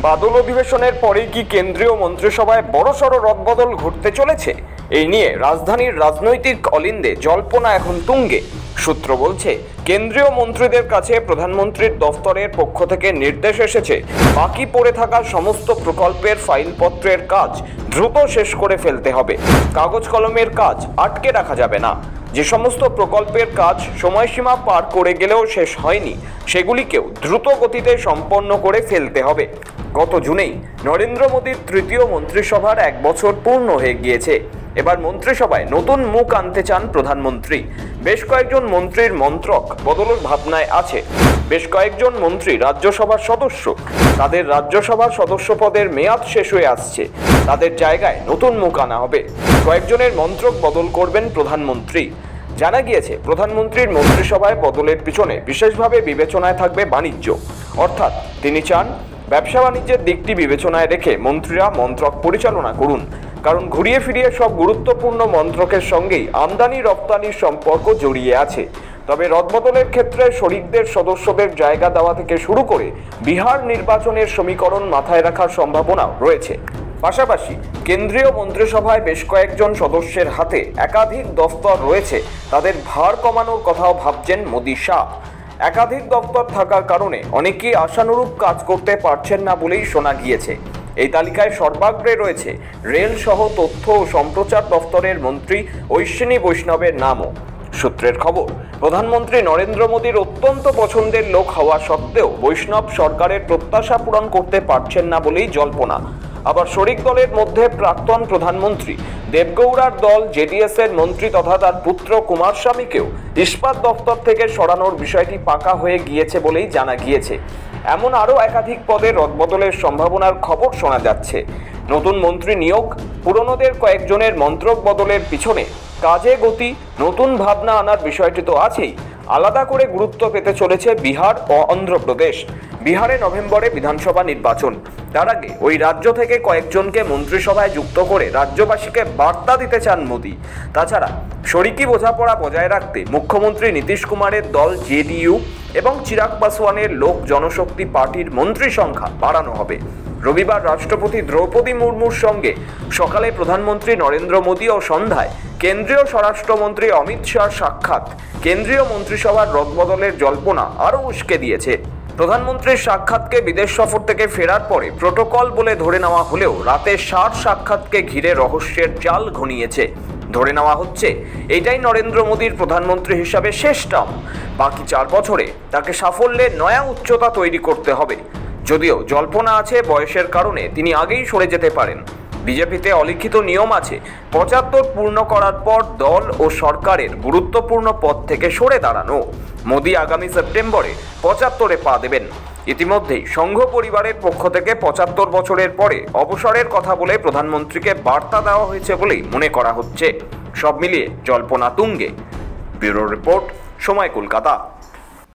বাদল অধিবেশনের পরে কি কেন্দ্রীয় মন্ত্রিসভায় বড়সড় রদবদল ঘটতে চলেছে? এই নিয়ে রাজধানীর রাজনৈতিক অলিন্দে জল্পনা এখন তুঙ্গে। সূত্র বলছে, কেন্দ্রীয় মন্ত্রীদের কাছে প্রধানমন্ত্রীর দফতরের পক্ষ থেকে নির্দেশ এসেছে, বাকি পড়ে থাকা সমস্ত প্রকল্পের ফাইলপত্রের কাজ দ্রুত শেষ করে ফেলতে হবে। কাগজ কলমের কাজ আটকে রাখা যাবে না। যে সমস্ত প্রকল্পের কাজ সময়সীমা পার করে গেলেও শেষ হয়নি, সেগুলিকেও দ্রুত গতিতে সম্পন্ন করে ফেলতে হবে। গত জুনেই নরেন্দ্র মোদীর তৃতীয় মন্ত্রিসভার 1 বছর পূর্ণ হয়ে গিয়েছে। এবার মন্ত্রিসভায় নতুন মুখ আনতে চান প্রধানমন্ত্রী। বেশ কয়েকজন মন্ত্রীর মন্ত্রক বদলের ভাবনায় আছে। বেশ কয়েকজন মন্ত্রী রাজ্যসভার সদস্য, তাদের রাজ্যসভার সদস্য পদের মেয়াদ শেষ হয়ে আসছে। তাদের জায়গায় নতুন মুখ আনা হবে। কয়েকজনের মন্ত্রক বদল করবেন প্রধানমন্ত্রী। জানা গিয়েছে, প্রধানমন্ত্রীর মন্ত্রিসভায় বদলের পিছনে বিশেষভাবে বিবেচনায় থাকবে বাণিজ্য। অর্থাৎ তিনি চান ব্যবসা বাণিজ্যের দিকটি বিবেচনায় রেখে মন্ত্রীরা মন্ত্রক পরিচালনা করুন। কারণ ঘুরিয়ে ফিরিয়ে সব গুরুত্বপূর্ণ মন্ত্রকের সঙ্গেই আমদানি রপ্তানির সম্পর্ক জড়িয়ে আছে। তবে রদবদলের ক্ষেত্রে শরিকদের সদস্যদের জায়গা দেওয়া থেকে শুরু করে বিহার নির্বাচনের সমীকরণ মাথায় রাখার সম্ভাবনা রয়েছে। পাশাপাশি কেন্দ্রীয় মন্ত্রিসভায় বেশ কয়েকজন সদস্যের হাতে একাধিক দফতর রয়েছে। তাদের ভার কমানোর কথাও ভাবছেন মোদি শাহ। একাধিক দফতর থাকার কারণে অনেকেই আশানুরূপ কাজ করতে পারছেন না বলেই শোনা গিয়েছে। এই তালিকায় সর্বাগ্রে রয়েছে রেল সহ তথ্য ও সম্প্রচার দফতরের মন্ত্রী অশ্বিনী বৈষ্ণবের নামও। সূত্রের খবর, প্রধানমন্ত্রী নরেন্দ্র মোদীর অত্যন্ত পছন্দের লোক হওয়া সত্ত্বেও বৈষ্ণব সরকারের প্রত্যাশা পূরণ করতে পারছেন না বলেই জল্পনা। আবার শরিক দলের মধ্যে প্রাক্তন প্রধানমন্ত্রী দেবগৌড়ার দল জেডিএস এর মন্ত্রী তথা তার পুত্র কুমারস্বামীকেও ইস্পাত দফতর থেকে সরানোর বিষয়টি পাকা হয়ে গিয়েছে বলেই জানা গিয়েছে। এমন আরও একাধিক পদে রদবদলের সম্ভাবনার খবর শোনা যাচ্ছে। নতুন মন্ত্রী নিয়োগ, পুরনোদের কয়েকজনের মন্ত্রক বদলের পিছনে কাজে গতি, নতুন ভাবনা আনার বিষয়টি তো আছেই। আলাদা করে গুরুত্ব পেতে চলেছে বিহার ও অন্ধ্রপ্রদেশ। বিহারে নভেম্বরে বিধানসভা নির্বাচন। তার আগে ওই রাজ্য থেকে কয়েকজনকে মন্ত্রিসভায় যুক্ত করে রাজ্যবাসীকে বার্তা দিতে চান মোদী। তাছাড়া শরিকি বোঝাপড়া বজায় রাখতে মুখ্যমন্ত্রী নীতিশ কুমারের দল জেডিইউ এবং চিরাগ পাসওয়ানের লোক জনশক্তি পার্টির মন্ত্রী সংখ্যা বাড়ানো হবে। রবিবার রাষ্ট্রপতি দ্রৌপদী মুর্মুর সঙ্গে সকালে প্রধানমন্ত্রী নরেন্দ্র মোদী ও সন্ধ্যায় কেন্দ্রীয় স্বরাষ্ট্রমন্ত্রী অমিত শাহর সাক্ষাৎ কেন্দ্রীয় মন্ত্রিসভার রদবদলের জল্পনা আরও উস্কে দিয়েছে। প্রধানমন্ত্রীর সাক্ষাৎকে বিদেশ সফর থেকে ফেরার পরে প্রোটোকল বলে ধরে নেওয়া হলেও রাতে শাহর সাক্ষাৎকে ঘিরে রহস্যের জাল ঘনিয়েছে। ধরে নেওয়া হচ্ছে এটাই নরেন্দ্র মোদীর প্রধানমন্ত্রী হিসাবে শেষ টার্ম। বাকি 4 বছরে তাকে সাফল্যের নয়া উচ্চতা তৈরি করতে হবে। যদিও জল্পনা আছে বয়সের কারণে তিনি আগেই সরে যেতে পারেন। বিজেপিতে অলিখিত নিয়ম আছে, 75 পূর্ণ করার পর দল ও সরকারের গুরুত্বপূর্ণ পদ থেকে সরে দাঁড়ানো। মোদী আগামী সেপ্টেম্বরে 75-এ পা দেবেন। ইতিমধ্যেই সংঘ পরিবারের পক্ষ থেকে 75 বছরের পরে অবসরের কথা বলে প্রধানমন্ত্রীকে বার্তা দেওয়া হয়েছে বলেই মনে করা হচ্ছে। সব মিলিয়ে জল্পনা তুঙ্গে। ব্যুরো রিপোর্ট, সময় কলকাতা।